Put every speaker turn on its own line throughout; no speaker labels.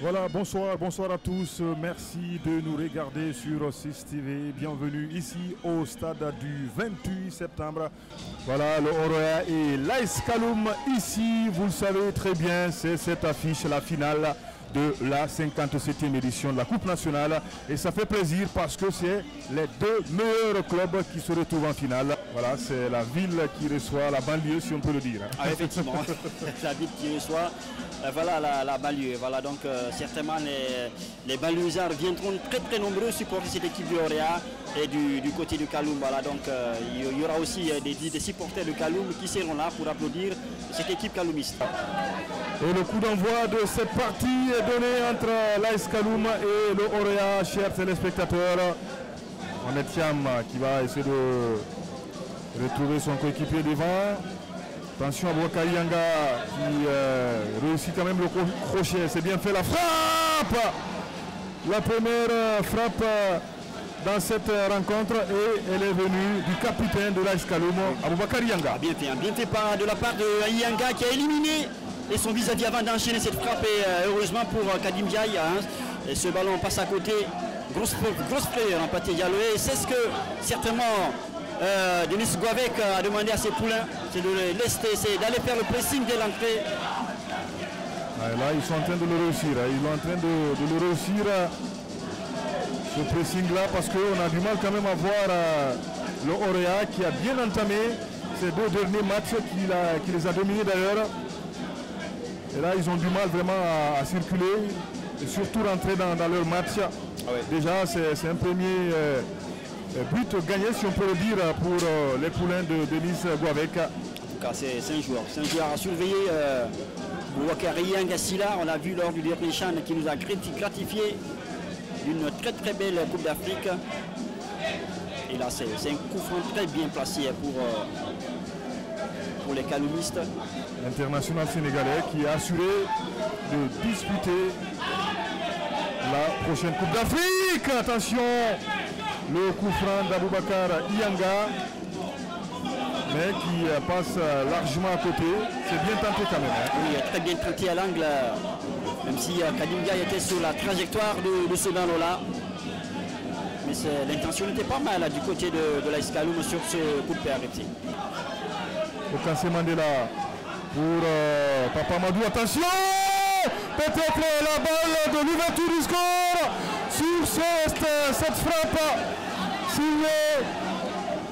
Voilà, bonsoir à tous. Merci de nous regarder sur 6 TV. Bienvenue ici au stade du 28 septembre. Voilà, le Oroya et l'AS Kaloum ici. Vous le savez très bien, c'est cette affiche, la finale de la 57e édition de la Coupe nationale. Et ça fait plaisir parce que c'est les deux meilleurs clubs qui se retrouvent en finale. Voilà, c'est la ville qui reçoit la banlieue, si on peut le dire.
Ah, effectivement, la ville qui reçoit voilà, la banlieue. Voilà, donc certainement les banlieusards viendront très nombreux supporter cette équipe du Oroya et du côté du Kaloum. Voilà, donc il y aura aussi des supporters de Kaloum qui seront là pour applaudir cette équipe kaloumiste.
Et le coup d'envoi de cette partie est donné entre l'AS Kaloum et le Oroya, chers téléspectateurs. On est Thiam qui va essayer de retrouver son coéquipier devant. Attention à Boakari Yanga qui réussit quand même le crochet. C'est bien fait, la frappe. La première frappe dans cette rencontre et elle est venue du capitaine de l'AS Kaloum, Aboubakar Yanga.
Bien fait de la part de Yanga qui a éliminé et son vis-à-vis avant d'enchaîner cette frappe. Et heureusement pour Kadim Diaye, et ce ballon passe à côté. Grosse player en Pathé Diallo. Et c'est ce que certainement Denis Gouavec a demandé à ses poulains, c'est de laisser, c'est d'aller faire le pressing dès l'entrée.
Là ils sont en train de le réussir, ils sont en train de le réussir ce pressing là parce qu'on a du mal quand même à voir le Oroya qui a bien entamé ces deux derniers matchs qui les a dominés d'ailleurs. Et là ils ont du mal vraiment à circuler et surtout rentrer dans leur match. Ah ouais. Déjà c'est un premier but gagné si on peut le dire pour les poulains de Denis Gouavec.
En tout cas c'est un joueur à surveiller. Boakari Yanga Silla, on l'a vu lors du dernier CHAN qui nous a gratifié d'une très belle Coupe d'Afrique. Et là c'est un coup franc très bien placé pour les Kaloumistes.
L'international sénégalais qui a assuré de disputer la prochaine Coupe d'Afrique. Attention, le coup franc d'Aboubakar Yanga, mais qui passe largement à côté. C'est bien tenté quand même.
Oui, très bien tenté à l'angle, même si Kadim Diaye était sur la trajectoire de ce ballon-là. Mais l'intention n'était pas mal du côté de l'AS Kaloum sur ce coup de pied arrêté.
Okansé Mandela pour Papa Madou. Attention, peut-être la balle de l'ouverture du score sur cette frappe signée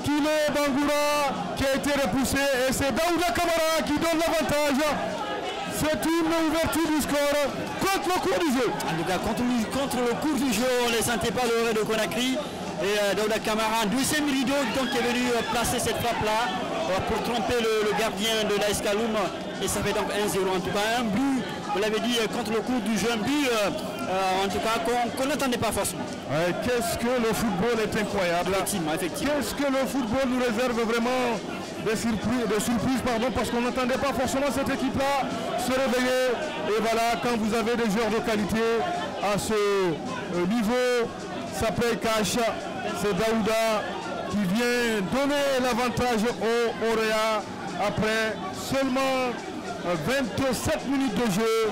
Kile Bangoura qui a été repoussé et c'est Daouda Kamara qui donne l'avantage. C'est une ouverture du score contre le cours du jeu.
En tout cas, contre le cours du jeu, on ne les sentait pas le de Conakry. Et Daouda Kamara, deuxième rideau, donc, qui est venu placer cette frappe-là pour tromper le gardien de l'AS Kaloum. Et ça fait donc 1-0. En tout cas, un but, vous l'avez dit, contre le cours du jeu, un but en tout cas qu'on n'attendait pas forcément.
Ouais, qu'est-ce que le football est incroyable.
Effectivement.
Qu'est-ce que le football nous réserve vraiment des surprises, parce qu'on n'attendait pas forcément cette équipe-là se réveiller. Et voilà, quand vous avez des joueurs de qualité à ce niveau, ça paye cash. C'est Daouda qui vient donner l'avantage au Oroya après seulement 27 minutes de jeu.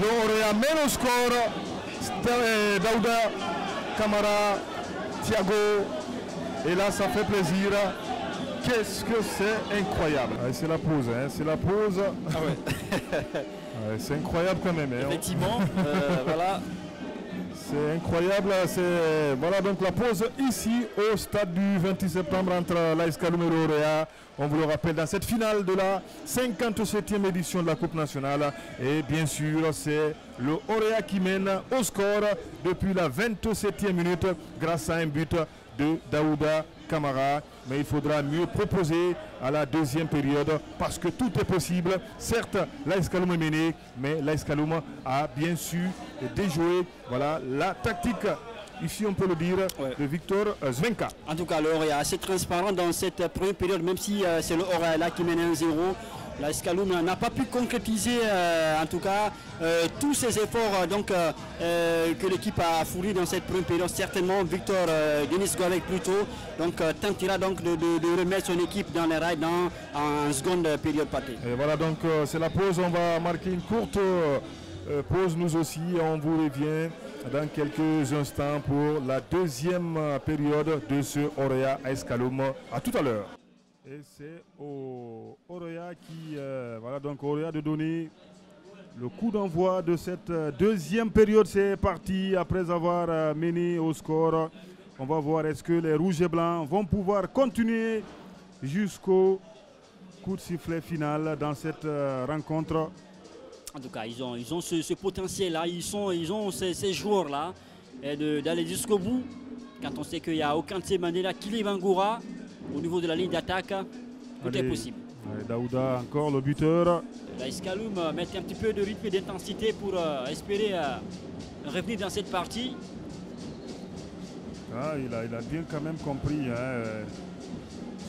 Le Oroya mène au score. Daouda Kamara, Thiago. Et là, ça fait plaisir. Qu'est-ce que c'est incroyable. C'est la pause, c'est la pause.
Ah ouais.
C'est incroyable quand même.
Effectivement, voilà.
C'est incroyable. Voilà donc la pause ici au stade du 28 septembre entre l'AS Kaloum et le Oroya. On vous le rappelle dans cette finale de la 57e édition de la Coupe nationale. Et bien sûr, c'est le Oroya qui mène au score depuis la 27e minute grâce à un but de Daouda Kamara. Mais il faudra mieux proposer à la deuxième période parce que tout est possible. Certes, l'AS Kaloum est mené, mais l'AS Kaloum a bien su déjouer voilà, la tactique, ici on peut le dire, de Victor Zvenka.
En tout cas, le Oroya est assez transparent dans cette première période, même si c'est le Oroya là qui mène 1-0. L'AS Kaloum n'a pas pu concrétiser en tout cas tous ces efforts que l'équipe a fournis dans cette première période. Certainement Victor Denis Gouavec plutôt tentera donc de remettre son équipe dans les rails en seconde période pâtée.
Et voilà donc c'est la pause, on va marquer une courte pause nous aussi. On vous revient dans quelques instants pour la deuxième période de ce Orea AS Kaloum. À tout à l'heure. Et c'est au Orea qui, voilà donc Orea de donner le coup d'envoi de cette deuxième période. C'est parti après avoir mené au score. On va voir est-ce que les rouges et blancs vont pouvoir continuer jusqu'au coup de sifflet final dans cette rencontre.
En tout cas, ils ont ce potentiel-là, ils ont ces joueurs-là d'aller jusqu'au bout. Quand on sait qu'il y a Okante Mandela, Kili Bangoura au niveau de la ligne d'attaque, tout est possible.
Daouda encore le buteur.
L'AS Kaloum met un petit peu de rythme et d'intensité pour espérer revenir dans cette partie.
Ah, il a bien quand même compris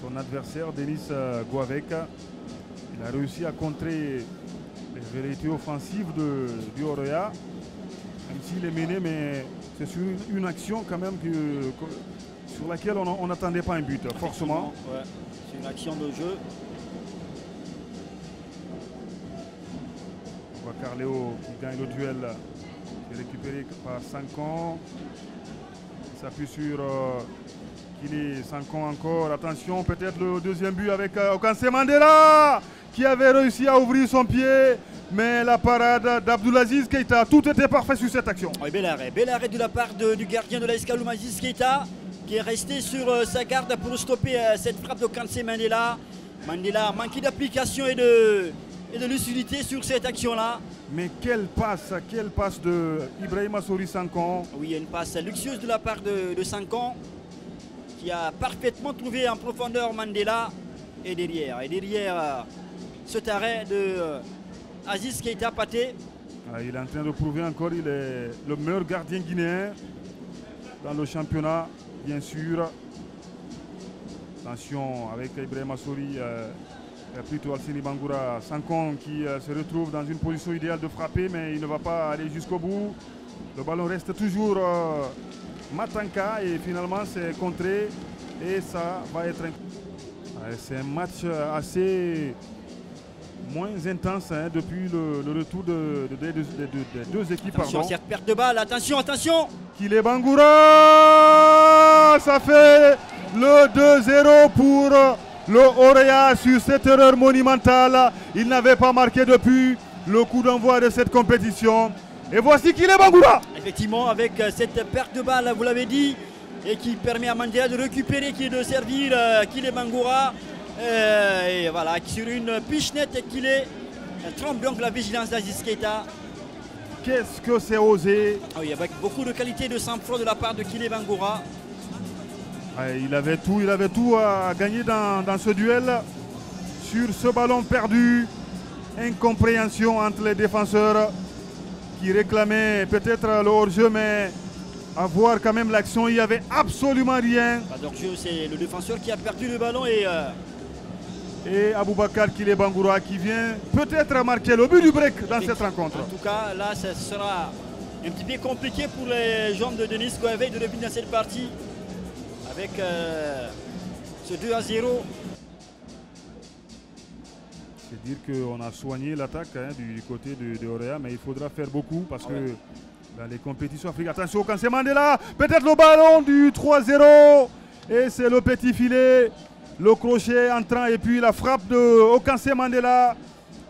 son adversaire Denis Gouavec. Il a réussi à contrer les vérités offensives du Orea. Même s'il est mené, mais c'est sur une action quand même sur laquelle on n'attendait pas un but, forcément.
Ouais, c'est une action de jeu.
On voit Carléo qui gagne le duel, qui est récupéré par Sankan. Il s'appuie sur Kili Sankan encore. Attention, peut-être le deuxième but avec Okance Mandela qui avait réussi à ouvrir son pied. Mais la parade d'Abdoulaziz Keita, tout était parfait sur cette action.
Oui, bel arrêt de la part du gardien de l'AS Kaloum, Aziz Keita, qui est resté sur sa garde pour stopper cette frappe d'Okance Mandela. Mandela a manqué d'application et de lucidité sur cette action-là.
Mais quelle passe de Ibrahima Sori Sankan.
Oui, il y a une passe luxueuse de la part de Sankan qui a parfaitement trouvé en profondeur Mandela. Et derrière cet arrêt de Aziz Keita Pathé.
Il est en train de prouver encore qu'il est le meilleur gardien guinéen dans le championnat, bien sûr. Attention avec Ibrahima Sori. Plutôt Alcini Bangoura, Sankan qui se retrouve dans une position idéale de frapper, mais il ne va pas aller jusqu'au bout. Le ballon reste toujours Matanka et finalement c'est contré et ça va être c'est un match assez moins intense depuis le retour des deux équipes.
Attention, cette perte de balle, attention.
Kili Bangoura, ça fait le 2-0 pour le Orea sur cette erreur monumentale. Il n'avait pas marqué depuis le coup d'envoi de cette compétition. Et voici Kili Bangoura.
Effectivement, avec cette perte de balle, vous l'avez dit, et qui permet à Mandela de récupérer, qui est de servir Kili Bangoura. Et voilà, sur une pichenette, Kili trompe donc la vigilance d'Aziz Keita.
Qu'est-ce que c'est osé.
Oui, avec beaucoup de qualité de sang-froid de la part de Kili Bangoura.
Il avait tout à gagner dans ce duel. Sur ce ballon perdu, incompréhension entre les défenseurs qui réclamaient peut-être le hors-jeu, mais à voir quand même l'action, il n'y avait absolument rien.
Pas d'hors-jeu, c'est le défenseur qui a perdu le ballon
et Aboubakar Kili Bangoura qui vient peut-être marquer le but du break dans cette rencontre.
En tout cas, là, ce sera un petit peu compliqué pour les gens de Denis Gouavec de revenir dans cette partie. Avec ce 2-0.
C'est dire qu'on a soigné l'attaque du côté de Orea, mais il faudra faire beaucoup parce que dans les compétitions africaines, attention, Okance Mandela, peut-être le ballon du 3-0 et c'est le petit filet, le crochet entrant et puis la frappe de Okance Mandela.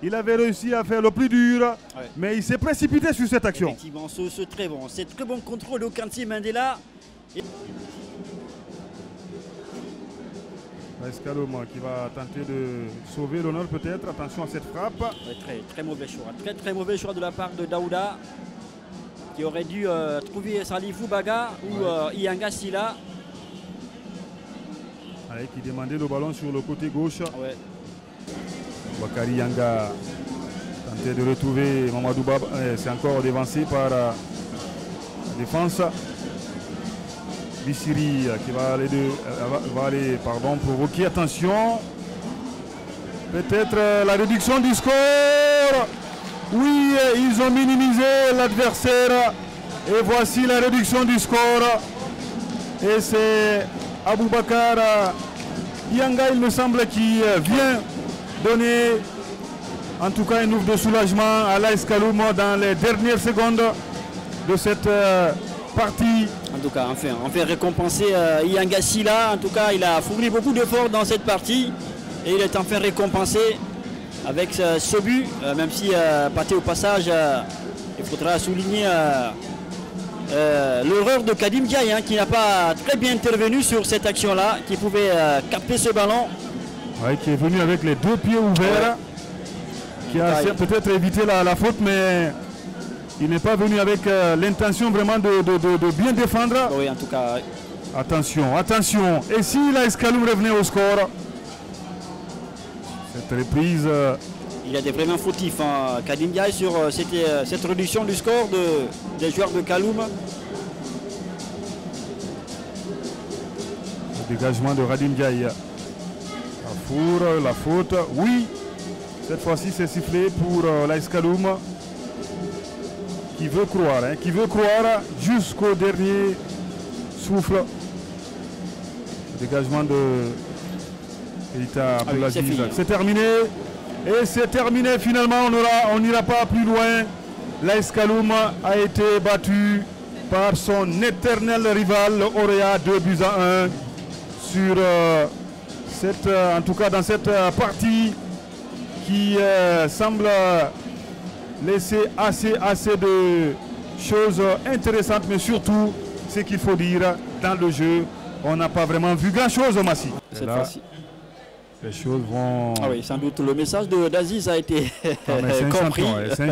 Il avait réussi à faire le plus dur, mais il s'est précipité sur cette action.
Effectivement, c'est très bon contrôle d'Okance Mandela.
AS Kaloum qui va tenter de sauver l'honneur peut-être. Attention à cette frappe.
Très mauvais choix. Très mauvais choix de la part de Daouda qui aurait dû trouver Salifou Baga ou Iyanga Sila.
Qui demandait le ballon sur le côté gauche. Bakary Yanga tentait de retrouver Mamadou Baba. C'est encore dévancé par la défense. Bissiri qui va aller provoquer, attention, peut-être la réduction du score. Oui, ils ont minimisé l'adversaire et voici la réduction du score et c'est Aboubakar Yanga, il me semble, qui vient donner en tout cas un ouf de soulagement à l'AS Kaloum dans les dernières secondes de cette partie.
En tout cas, on fait récompenser Iyanga Sila. En tout cas, il a fourni beaucoup d'efforts dans cette partie et il est enfin récompensé avec ce but, même si Pathé au passage, il faudra souligner l'erreur de Kadim Diaye qui n'a pas très bien intervenu sur cette action-là, qui pouvait capter ce ballon.
Ouais, qui est venu avec les deux pieds ouverts, qui a peut-être évité la faute, mais il n'est pas venu avec l'intention vraiment de bien défendre.
Oui, en tout cas.
Attention, attention. Et si l'AS Kaloum revenait au score, cette reprise...
Il a été vraiment fautif, Kadim Diaye, sur cette réduction du score des joueurs de Kaloum.
Le dégagement de Radim Diaye. La faute, oui. Cette fois-ci, c'est sifflé pour l'AS Kaloum. Qui veut croire jusqu'au dernier souffle. Le dégagement de Keita Abdelaziz. C'est terminé. Et c'est terminé finalement, on n'ira pas plus loin. L'AS Kaloum a été battu par son éternel rival, le Orea, 2-1 sur en tout cas dans cette partie qui semble laisser assez de choses intéressantes, mais surtout, ce qu'il faut dire, dans le jeu, on n'a pas vraiment vu grand-chose, Massi.
Cette fois-ci.
Les choses vont...
Ah oui, sans doute le message d'Aziz a été compris.
C'est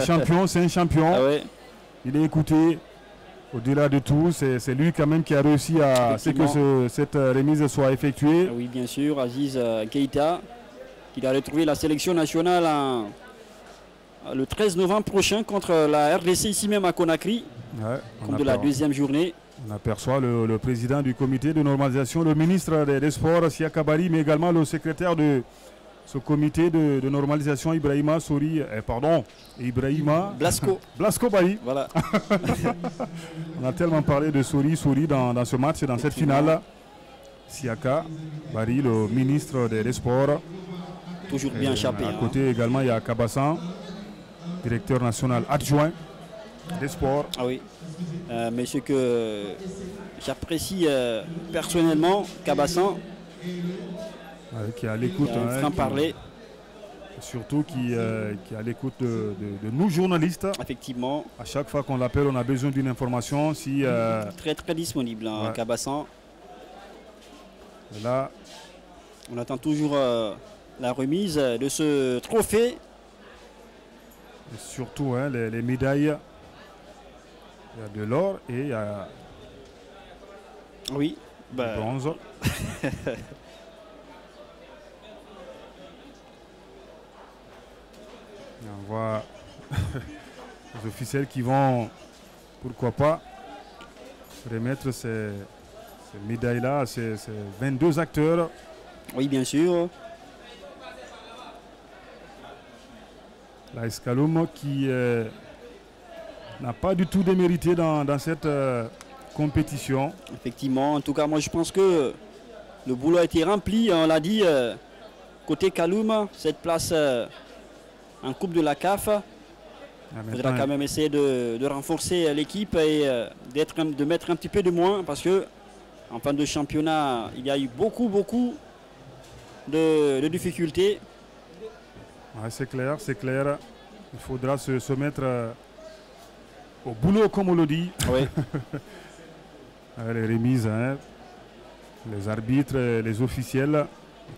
un champion.
Ah ouais.
Il est écouté. Au-delà de tout, c'est lui quand même qui a réussi à ce que cette remise soit effectuée.
Oui, bien sûr, Aziz Keita, qui a retrouvé la sélection nationale le 13 novembre prochain contre la RDC ici même à Conakry, comme de la deuxième journée.
On aperçoit le président du comité de normalisation, le ministre des Sports, Siaka Bari, mais également le secrétaire de ce comité de normalisation, Ibrahima Blasco Bari.
Voilà.
On a tellement parlé de Souri dans ce match, dans cette finale. Siaka Bari, le ministre des Sports.
Toujours bien échappé.
À côté également, il y a Kabassan, directeur national adjoint des sports.
Ah oui. Mais ce que j'apprécie personnellement, Kabassan,
qui est à l'écoute,
parler.
Surtout qui est à l'écoute de nous journalistes.
Effectivement.
À chaque fois qu'on l'appelle, on a besoin d'une information.
Très très disponible, Kabassan.
Là,
on attend toujours la remise de ce trophée.
Et surtout les médailles. Il y a de l'or et il y a du bronze. On voit les officiels qui vont, pourquoi pas, remettre ces médailles-là à ces 22 acteurs.
Oui, bien sûr.
L'AS Kaloum qui n'a pas du tout démérité dans cette compétition.
Effectivement, en tout cas, moi je pense que le boulot a été rempli. On l'a dit, côté Kaloum, cette place en Coupe de la CAF. Il faudra quand même essayer de renforcer l'équipe et de mettre un petit peu de moins parce que en fin de championnat, il y a eu beaucoup de difficultés.
Ouais, c'est clair. Il faudra se mettre au boulot, comme on le dit.
Oui.
Les remises, les arbitres, les officiels, les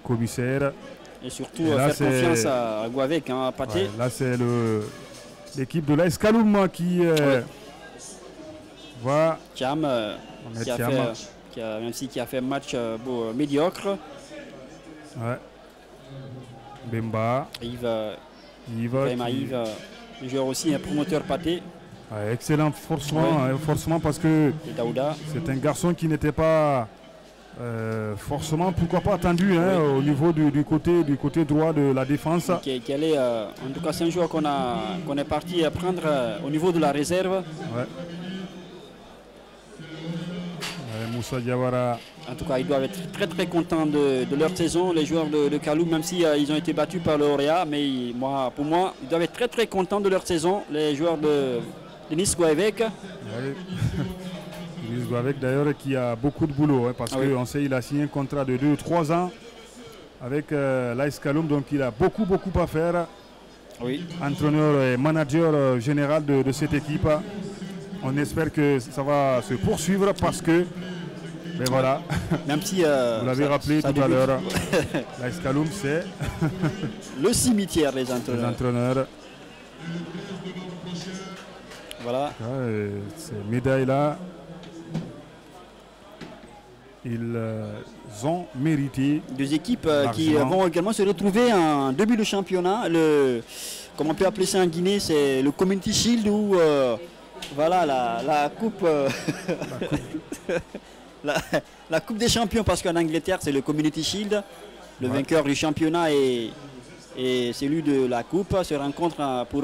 commissaires.
Et surtout faire confiance à Guavec, à Pathé.
Là, c'est l'équipe de l'AS Kaloum qui va...
Thiam, même si qui a fait un match médiocre.
Ouais. Bemba.
Yves, le joueur aussi, un promoteur Pathé.
Ouais, excellent forcément parce que c'est un garçon qui n'était pas forcément, pourquoi pas, attendu au niveau du côté droit de la défense.
En tout cas, c'est un joueur qu'on est parti prendre au niveau de la réserve.
Ouais. Moussa Diawara.
En tout cas, ils doivent être très très contents de leur saison, les joueurs de Kaloum, même si ils ont été battus par le Auréa. Mais pour moi, ils doivent être très très contents de leur saison, les joueurs de Nice Gouavec.
Oui. Nice Gouavec d'ailleurs qui a beaucoup de boulot, hein, parce qu'on sait qu'il a signé un contrat de 2 ou 3 ans avec l'AS Kaloum, donc il a beaucoup à faire.
Oui.
Entraîneur et manager général de cette équipe. On espère que ça va se poursuivre parce que, ben voilà,
même si
vous l'avez rappelé tout à l'heure, l'AS Kaloum c'est
le cimetière des entraîneurs. Voilà.
Ces médailles-là, ils ont mérité.
Deux équipes qui vont également se retrouver en début de championnat. Comme on peut appeler ça en Guinée, c'est le Community Shield ou voilà la coupe, la coupe des champions, parce qu'en Angleterre c'est le Community Shield. Le vainqueur du championnat et celui de la coupe se rencontrent pour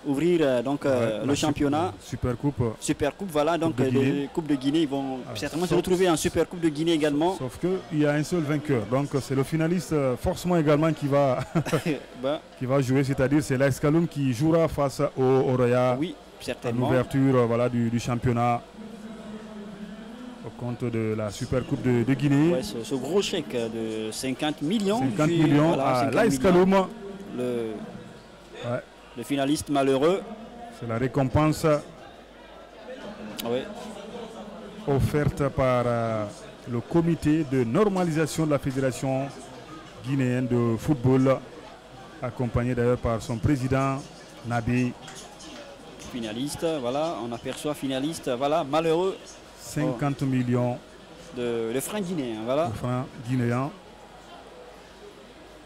ouvrir donc le championnat.
Super Coupe,
voilà, donc les Coupes de Guinée, ils vont certainement se retrouver en Super Coupe de Guinée également.
Sauf qu'il y a un seul vainqueur, donc c'est le finaliste forcément également qui va, qui va jouer, c'est-à-dire c'est l'AS Kaloum qui jouera face au Auréa.
Oui, certainement.
À l'ouverture voilà, du championnat au compte de la Super Coupe de Guinée.
Ouais, ce gros chèque de 50 millions.
50 millions à l'AS Kaloum.
Le finaliste malheureux.
C'est la récompense offerte par le comité de normalisation de la Fédération guinéenne de football, accompagné d'ailleurs par son président Nabi.
Finaliste, voilà, on aperçoit finaliste, voilà, malheureux.
50 millions
de francs guinéens, voilà.
De francs guinéens.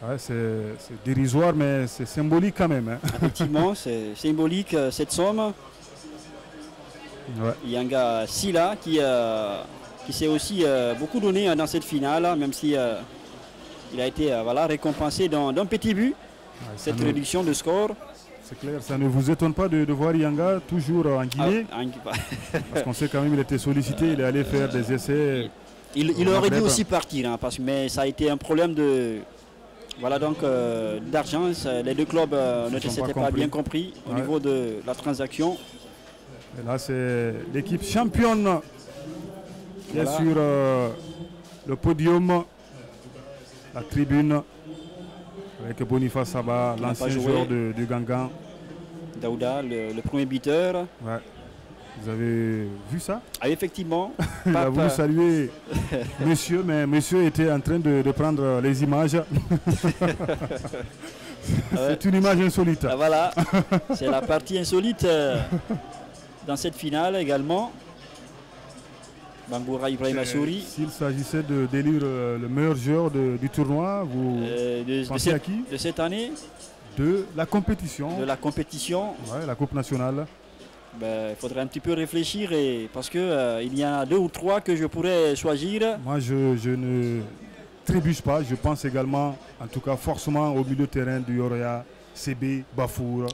Ouais, c'est dérisoire, mais c'est symbolique quand même. Hein.
Effectivement, c'est symbolique cette somme. Yanga Silla qui s'est aussi beaucoup donné dans cette finale, même si il a été récompensé d'un petit but, cette réduction de score.
C'est clair, ça ne vous étonne pas de voir Yanga toujours en Guinée, parce qu'on sait quand même qu'il était sollicité, il est allé faire des essais.
Il aurait dû aussi partir, hein, mais ça a été un problème d'argent. Les deux clubs ne s'étaient pas bien compris au niveau de la transaction.
Et là, c'est l'équipe championne qui est sur le podium, la tribune, avec Boniface Saba, l'ancien joueur de Gangan.
Daouda, le premier buteur.
Ouais. Vous avez vu ça?
Ah, effectivement.
Il a voulu saluer monsieur, mais monsieur était en train de prendre les images. C'est une image insolite.
Ah, voilà, c'est la partie insolite dans cette finale également. Bangoura Ibrahim Assouri.
S'il s'agissait d'élire le meilleur joueur du tournoi, vous pensez à qui?
De cette année?
De la compétition.
De la compétition.
Ouais, la Coupe nationale.
Il faudrait un petit peu réfléchir parce que il y en a 2 ou 3 que je pourrais choisir.
Moi, je ne trébuche pas. Je pense également, en tout cas forcément, au milieu de terrain du Auréa, CB Bafour,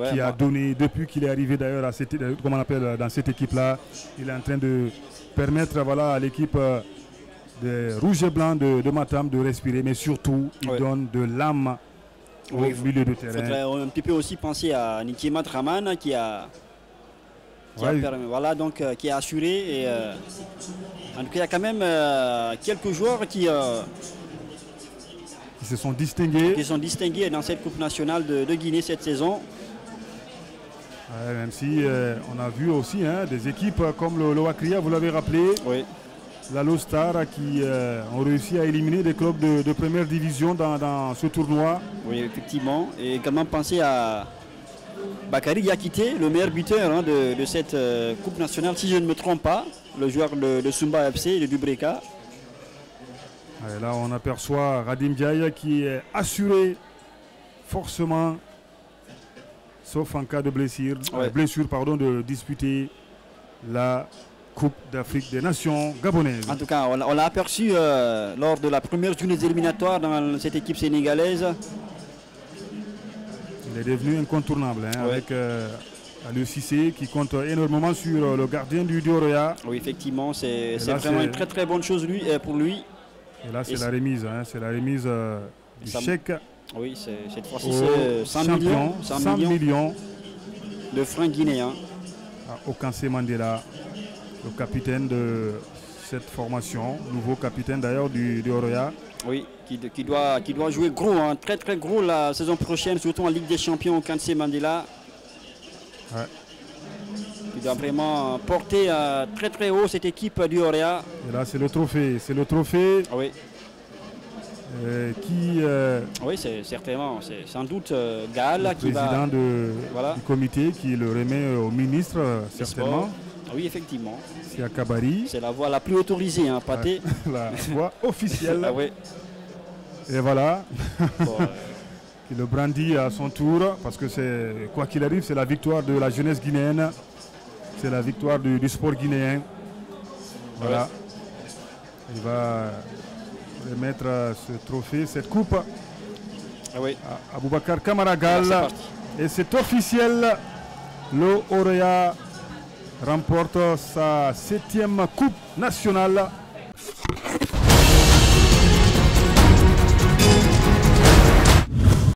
qui a donné, depuis qu'il est arrivé d'ailleurs dans cette équipe-là, il est en train de permettre à l'équipe des Rouges et Blancs de Matam de respirer, mais surtout, il donne de l'âme au milieu de terrain.
Il faudrait un petit peu aussi penser à Nikimat Raman qui a assuré. Et, en tout cas, il y a quand même quelques joueurs qui
se sont distingués.
Qui sont distingués dans cette Coupe nationale de Guinée cette saison.
Ouais, même si on a vu aussi des équipes comme le Wakria, vous l'avez rappelé, la Lostar qui ont réussi à éliminer des clubs de première division dans ce tournoi.
Oui, effectivement. Et également penser à Bakary Yakité, le meilleur buteur de cette Coupe nationale, si je ne me trompe pas, le joueur de Sumba FC, de Dubreka.
Et là, on aperçoit Radim Diaye qui est assuré forcément, sauf en cas de blessure, de disputer la Coupe d'Afrique des Nations gabonaise.
En tout cas, on l'a aperçu lors de la première journée éliminatoire dans cette équipe sénégalaise.
Il est devenu incontournable avec Le Cissé qui compte énormément sur le gardien du Oroya.
Oui, effectivement, c'est vraiment une très très bonne chose pour lui.
Et là, c'est la remise, hein, c'est la remise du chèque.
Oui, cette fois-ci, c'est 100 millions de francs guinéens.
Okansé Mandela, le capitaine de cette formation, nouveau capitaine d'ailleurs du Oroya.
Oui, qui doit jouer gros, hein, très très gros la saison prochaine, surtout en Ligue des Champions. Okansé Mandela.
Ouais.
Il doit vraiment porter très très haut cette équipe du Oroya.
Et là c'est le trophée,
Oui. Oui, c'est certainement, c'est sans doute Gaal qui va...
président du comité qui le remet au ministre, certainement.
Oui, effectivement.
C'est à Kabari.
C'est la voie la plus autorisée, hein, Pathé.
La voie officielle.
Oui.
Et voilà. Bon, qui le brandit à son tour, parce que c'est, quoi qu'il arrive, c'est la victoire de la jeunesse guinéenne, c'est la victoire du sport guinéen. Voilà. Ouais. Il va remettre ce trophée, cette coupe à Aboubacar Kamara Gaal. Et c'est officiel, le Oroya remporte sa 7e coupe nationale